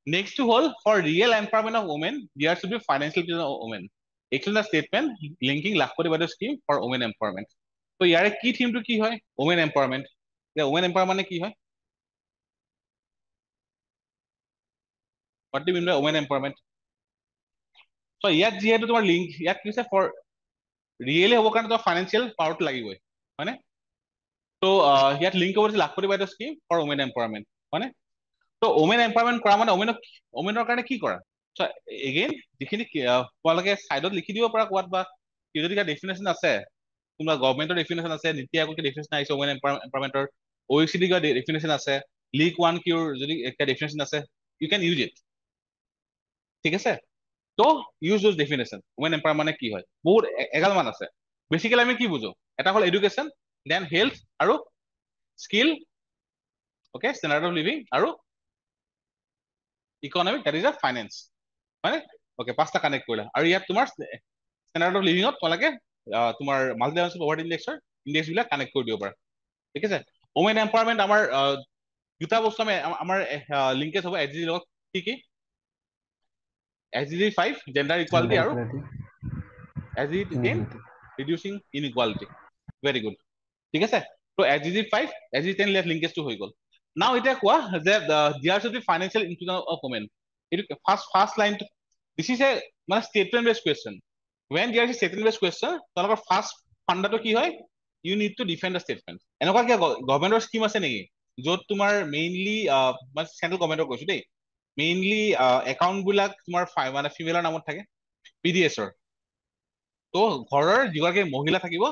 Next to whole, for real empowerment of women, there should be financial inclusion of women. Excellent statement linking Lakshmi Bhattacharya scheme for women empowerment. So ইয়াৰে কি থিমটো কি হয় women empowerment. Women empowerment কি হয়? What do you mean by women empowerment? So ইয়াত যিহেতু তোমাৰ link ইয়াত কি হৈছে for really হ'ব কাৰণে তোমাৰ financial power লাগিবই হয়নে? তো ইয়াত লিংক হ'ব Lakshmi Bhattacharya scheme for women empowerment হয়নে? তো women empowerment কৰা মানে womenৰ কাৰণে কি কৰা? So again যিখিনি তোমালোকে সাইডত লিখি দিব পৰা কোৱাত বা কি যদি ডেফিনেশ্যন আছে তোমাৰ গভৰ্ণমেণ্টৰ ডেফিনেশ্যন আছে নীতি আয়োগৰ ডেফিনেশ্যন আহিছে ওমেন এম্পাৱাৰমেণ্টৰ OECD ৰ ডেফিনেশ্যন আছে লিক 1Q ৰ যদি একটা ডেফিনেশ্যন আছে ইউ ক্যান ইউজ ইট ঠিক আছে তো use those definition women empower মানে কি হয় বহুত এগাল মান আছে বেসিক্যালি আমি কি বুঝো এটা হল এডুকেশ্যন দেন হেলথ আৰু skill okay standard of living আৰু economic that is a finance হয় ওকে পাঁচটা কানেক্ট কৰিলা আৰু ইয়াত তোমাৰ ষ্টেণ্ডাৰ্ড অফ লিভিঙত তোমালোকে তোমাৰ মাল্টি ডাইমেনশ্যনেল পভাৰ্টি ইন্ডেক্স বিলাক কানেক্ট কৰি দিব পাৰা ঠিক আছে ওমেন এম্পাৱাৰমেণ্ট আমাৰ দুটা বস্তু আমাৰ লিংকেজ হ'ব এছডিজি লগত কি কি SDG 5 জেন্ডাৰ ইকুৱালিটি আৰু SDG 10 ৰিডিউচিং ইনইকুৱালিটি ভেৰি গুড ঠিক আছে তো SDG 5 SDG 10 লেফ্ট লিংকেজটো হৈ গ'ল নাও এতিয়া কোৱা যে there should be financial inclusion of women এইটো first line this is a মানে statement based question when there is a statement based question তোমালোকৰ ফাৰ্ষ্ট ফান্ডাটো কি হয় you need to defend the statement এনেকুৱা কি গভৰ্ণমেণ্টৰ স্কিম আছে নেকি য'ত তোমাৰ মেইনলি মানে চেন্ট্ৰেল গভৰ্ণমেণ্টৰ কৈছো দেই মেইনলি একাউণ্ট বিলাক তোমাৰ মানে ফিমেলৰ নামত থাকে PDS-ৰ তো ঘৰৰ যিগৰাকী মহিলা থাকিব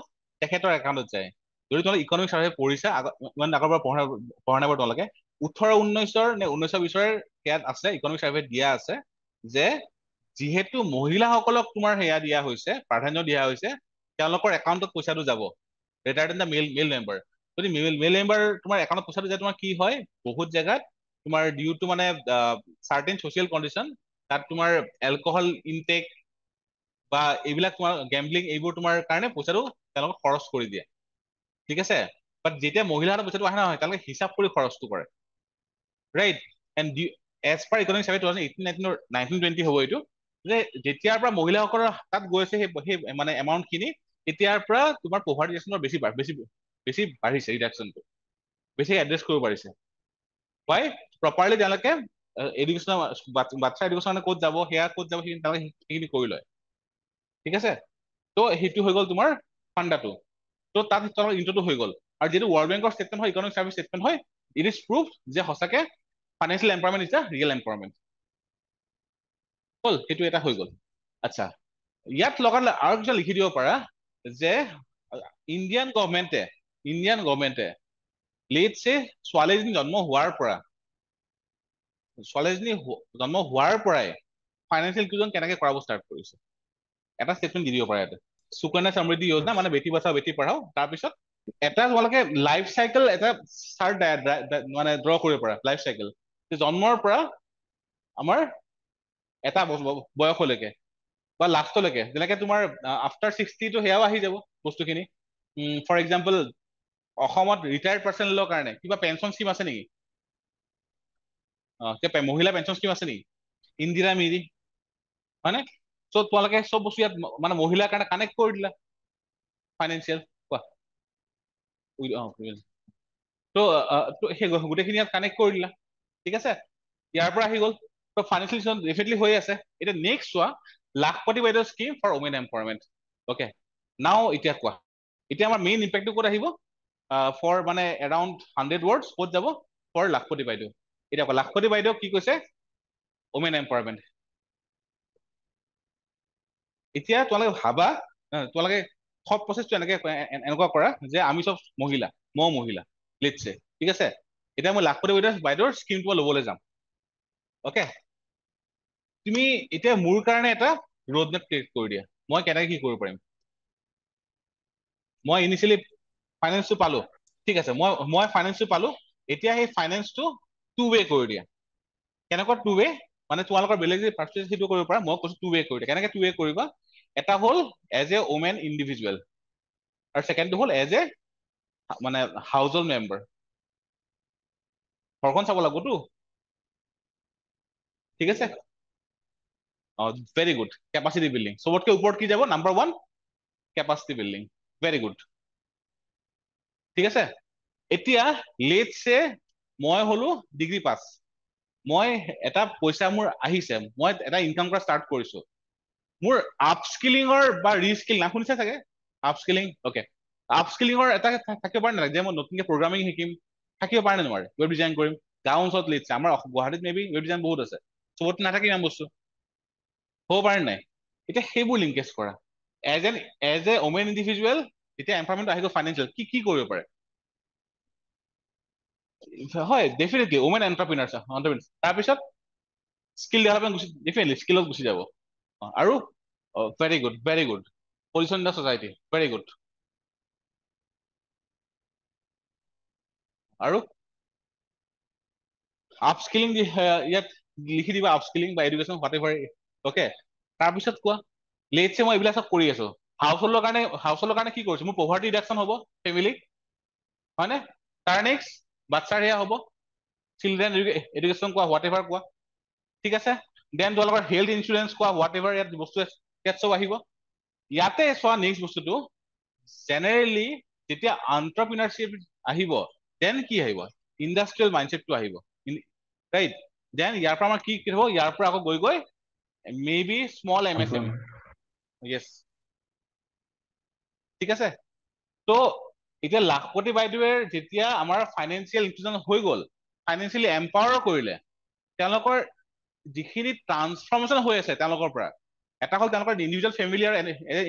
তেখেতৰ একাউণ্টত যায় যদি তোমালোকে ইকনমিক চাৰ্ভে পঢ়িছা ইমান আগৰ পৰা পঢ়া নাই তোমালোকে 18-19 নে 19-20 ইয়াত আছে ইকনমিক চাৰ্ভে দিয়া আছে যে যিহেতু মহিলাসকলক তোমাৰ সেয়া দিয়া হৈছে প্ৰাধান্য দিয়া হৈছে তেওঁলোকৰ একাউণ্টত পইচাটো যাব ৰেটাৰ দেন দ্য মেল মেম্বাৰ যদি মেল মেম্বাৰ তোমাৰ একাউণ্টত পইচাটো যায় তোমাৰ কি হয় বহুত জেগাত তোমাৰ ডিউ টু মানে চাৰ্টেন ছ'চিয়েল কণ্ডিশ্যন তাত তোমাৰ এলকহল ইনটেক বা এইবিলাক তোমাৰ গেম্বলিং এইবোৰ তোমাৰ কাৰণে পইচাটো তেওঁলোকক খৰচ কৰি দিয়ে ঠিক আছে বাট যেতিয়া মহিলাহঁতৰ পইচাটো আহে নহয় তেওঁলোকে হিচাপ কৰি খৰচটো কৰে right and as per economic survey 2018-19 হ'ব এইটো যে যেতিয়াৰ পৰা মহিলাসকলৰ তাত গৈছে সেই মানে এমাউণ্ট খিনি তেতিয়াৰ পৰা তোমাৰ পভাৰ্টি ৰেচনৰ বেছি বাঢ়িছে ৰিডাকশ্যনটো বেছি এড্ৰেছ কৰিব পাৰিছে হয় প্ৰপাৰলি তেওঁলোকে এডুকেশ্যনৰ বাচ্চা এডুকেশ্যনৰ ক'ত যাব সেয়া ক'ত যাব সেইখিনি কৰি লয় ঠিক আছে তো সেইটো হৈ গ'ল তোমাৰ ফাণ্ডাটো তো তাত তোমাৰ ইণ্টটো হৈ গ'ল আৰু যিটো ৱৰ্ল্ড বেংকৰ ষ্টেটমেণ্ট হয় ইকনমিক চাৰ্ভিচ ষ্টেটমেণ্ট হয় ইট ইজ প্ৰুফ যে সঁচাকে financial empowerment is a real empowerment হ'ল সেইটো এটা হৈ গ'ল আচ্ছা ইয়াত লগালে আৰু কিছু লিখি দিব পাৰা যে ইণ্ডিয়ান গভৰ্ণমেণ্টে লেট চে ছোৱালীজনী জন্ম হোৱাৰ পৰাই ফাইনেন্সিয়েল ইনক্লুজন কেনেকে কৰাব ষ্টাৰ্ট কৰিছে এটা ষ্টেটমেণ্ট দি দিব পাৰে ইয়াতে সুকন্যা সমৃদ্ধি যোজনা মানে বেটি বচাও বেটি পঢ়াও তাৰপিছত এটা তোমালোকে লাইফ চাইকেল এটা চাৰ্ট মানে ড্ৰ কৰিব পাৰা লাইফ চাইকেল জন্মৰ পৰা আমাৰ এটা বয়সলৈকে বা লাষ্টলৈকে যেনেকে তোমাৰ আফটাৰ 60 টো সেয়াও আহি যাব বস্তুখিনি ফৰ এক্সাম্পল অসমত ৰিটায়াৰ্ড পাৰ্চনেলৰ কাৰণে কিবা পেঞ্চন স্কিম আছে নেকি মহিলা পেঞ্চন স্কিম আছে নেকি ইন্দিৰা মিৰি হয়নে চ' তোমালোকে চব বস্তু ইয়াত মানে মহিলাৰ কাৰণে কানেক্ট কৰি দিলা ফাইনেন্সিয়েল কোৱা তো সেই গোটেইখিনি ইয়াত কানেক্ট কৰি দিলা ঠিক আছে ইয়াৰ পৰা আহি গ'ল তো ফাইনেন্সিয়েল ডেফিনেটলি হৈ আছে এতিয়া নেক্সট চোৱা Lakhpati Baideu scheme for women empowerment okay now এতিয়া কোৱা এতিয়া আমাৰ মেইন ইম্পেক্টটো ক'ত আহিব ফৰ মানে এৰাউণ্ড 100 ৱৰ্ডছ ক'ত যাব ফৰ লাখপতি বাইদেউ এতিয়া কোৱা লাখপতি বাইদেউ কি কৈছে ওমেন এম্পাৱাৰমেণ্ট এতিয়া তোমালোকে ভাবা তোমালোকে সব প্ৰচেছটো এনেকুৱা কৰা যে আমি চব মহিলা মই মহিলা লেটছে ঠিক আছে এতিয়া মই লাখপতি বাইদেউৰ স্কিমটো ল'বলৈ যাম অকে তুমি এতিয়া মোৰ কাৰণে এটা ৰোড মেপ ক্ৰিয়েট কৰি দিয়া মই কেনেকে কি কৰিব পাৰিম মই ইনিচিয়েলি ফাইনেন্সটো পালো ঠিক আছে মই ফাইনেন্সটো পালো এতিয়া সেই ফাইনেন্সটো টু ৱে কৰি দিয়া কেনেকুৱা টু ৱে মানে তোমালোকৰ বেলেগ যে পাৰ্চেছ সেইটো কৰিব পাৰা মই কৈছো টু ৱে কৰি দিয়া কেনেকে টু ৱে কৰিবা এটা হ'ল এজ এ ওমেন ইণ্ডিভিজুৱেল আৰু ছেকেণ্ডটো হ'ল এজ এ মানে হাউচ হোল্ড মেম্বাৰ ঘৰখন চাব লাগিবতো ঠিক আছে ভেৰি গুড কেপাচিটি বিল্ডিং চবতকে ওপৰত কি যাব number 1 capacity building very good ঠিক আছে এতিয়া লেটছ সে মই হলো ডিগ্ৰী পাছ মই এটা পইচা মোৰ আহিছে মই এটা ইনকাম কৰা ষ্টাৰ্ট কৰিছো মোৰ আপস্কিলিঙৰ বা ৰিস্কিল না শুনিছে চাগে আপস্কিলিং অকে আপস্কিলিঙৰ এটা থাকিব পাৰে নালাগে যে মই নতুনকে প্ৰগ্ৰামিং শিকিম থাকিব পাৰে নে নোৱাৰে ৱেব ডিজাইন কৰিম গাঁও অঞ্চলত লেটছ আমাৰ গুৱাহাটীত মেবি ৱেব ডিজাইন বহুত আছে চবত নাথাকে ইমান বস্তু হ'ব পাৰে নাই এতিয়া সেইবোৰ লিংকেজ কৰা এজ এ ওমেন ইণ্ডিভিজুৱেল যেতিয়া এমপ্লয়মেণ্ট আহি গ'ল ফাইনেন্সিয়েল কি কি কৰিব পাৰে হয় ডেফিনেটলি ওমেন এণ্টাৰপ্ৰিনাৰ্ছ তাৰপিছত স্কিল ডেভেলপমেণ্ট ডেফিনেটলি স্কিলত গুচি যাব আৰু very good position in the society very good আৰু আপস্কিলিং ইয়াত লিখি দিবা আপস্কিলিং বা এডুকেশ্যন হোৱাট এভাৰ অকে তাৰপিছত কোৱা লেটছে মই এইবিলাক চব কৰি আছো হাউচ কাৰণে কি কৰিছো মোৰ পভাৰ্টি ৰিডাকশ্যন হ'ব ফেমিলি হয়নে তাৰ নেক্সট বাচ্চাৰ সেয়া হ'ব চিলড্ৰেন এডুকেশ্যন কোৱা হোৱাট এভাৰ কোৱা ঠিক আছে দেন তোমালোকৰ হেল্থ ইঞ্চুৰেঞ্চ কোৱা হোৱাট এভাৰ ইয়াত বস্তু ইয়াত চব আহিব ইয়াতে চোৱা নেক্সট বস্তুটো জেনেৰেলি যেতিয়া এণ্টাৰপ্ৰিনাৰশ্বিপ আহিব দেন কি আহিব ইণ্ডাষ্ট্ৰিয়েল মাইণ্ডছেটটো আহিব ৰাইট দেন ইয়াৰ পৰা আমাৰ কি হ'ব ইয়াৰ পৰা আকৌ গৈ গৈ মে বি স্মল MSME য়েছ ঠিক আছে তো এতিয়া লাখপতি বাইদেৱে যেতিয়া আমাৰ ফাইনেন্সিয়েল ইনক্লুজন হৈ গ'ল ফাইনেন্সিয়েলি এম্পাৱাৰ কৰিলে তেওঁলোকৰ যিখিনি ট্ৰান্সফৰ্মেশ্যন হৈ আছে তেওঁলোকৰ পৰা এটা হ'ল তেওঁলোকৰ ইণ্ডিভিজুৱেল ফেমিলি আৰু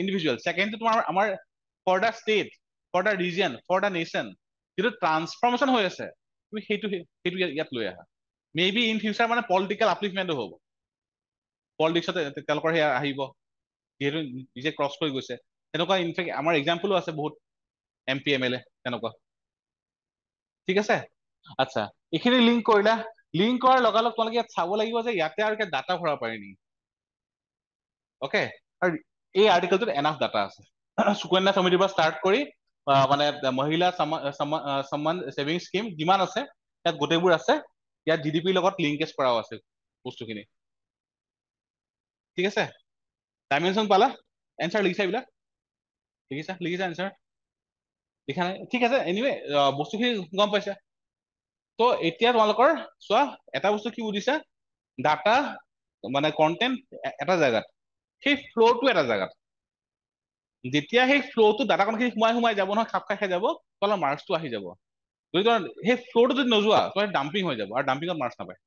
ইণ্ডিভিজুৱেল ছেকেণ্ডটো তোমাৰ আমাৰ for the state for the region for the nation যিটো ট্ৰান্সফৰ্মেশ্যন হৈ আছে তুমি সেইটো ইয়াত লৈ আহা মে বি ইন ফিউচাৰ মানে পলিটিকেল আপলিফমেণ্টো হ'ব পলিটিক্সত তেওঁলোকৰ সেয়া আহিব যিহেতু নিজে ক্ৰছ কৰি গৈছে তেনেকুৱা ইনফেক্ট আমাৰ এক্সাম্পলো আছে বহুত MP MLA তেনেকুৱা ঠিক আছে আচ্ছা এইখিনি লিংক কৰিলা লিংক কৰাৰ লগালগ তোমালোকে ইয়াত চাব লাগিব যে ইয়াতে আৰু ডাটা ভৰাব পাৰি নেকি অকে আৰু এই আৰ্টিকেলটোত এনাফ ডাটা আছে সুকন্যা সমিতিৰ পৰা ষ্টাৰ্ট কৰি মানে মহিলা সন্মান ছেভিং স্কিম যিমান আছে ইয়াত গোটেইবোৰ আছে ইয়াত GDP লগত লিংকেজ কৰাও আছে বস্তুখিনি ঠিক আছে ডাইমেনশ্যন পালা এনচাৰ লিখিছা এইবিলাক লিখিছা এনচাৰ লিখা নাই ঠিক আছে এনিৱে বস্তুখিনি গম পাইছা তো এতিয়া তোমালোকৰ চোৱা এটা বস্তু কি বুজিছা ডাটা মানে কন্টেন্ট এটা জেগাত সেই ফ্ল'টো এটা জেগাত যেতিয়া সেই ফ্ল'টো ডাটাকণখিনি সোমাই যাব নহয় খাপ খাই যাব তোমালোকৰ মাৰ্কছটো আহি যাব যদি তোমাৰ সেই ফ্ল'টো যদি নোযোৱা তোমাৰ ডাম্পিং হৈ যাব আৰু ডাম্পিঙত মাৰ্কছ নাপায়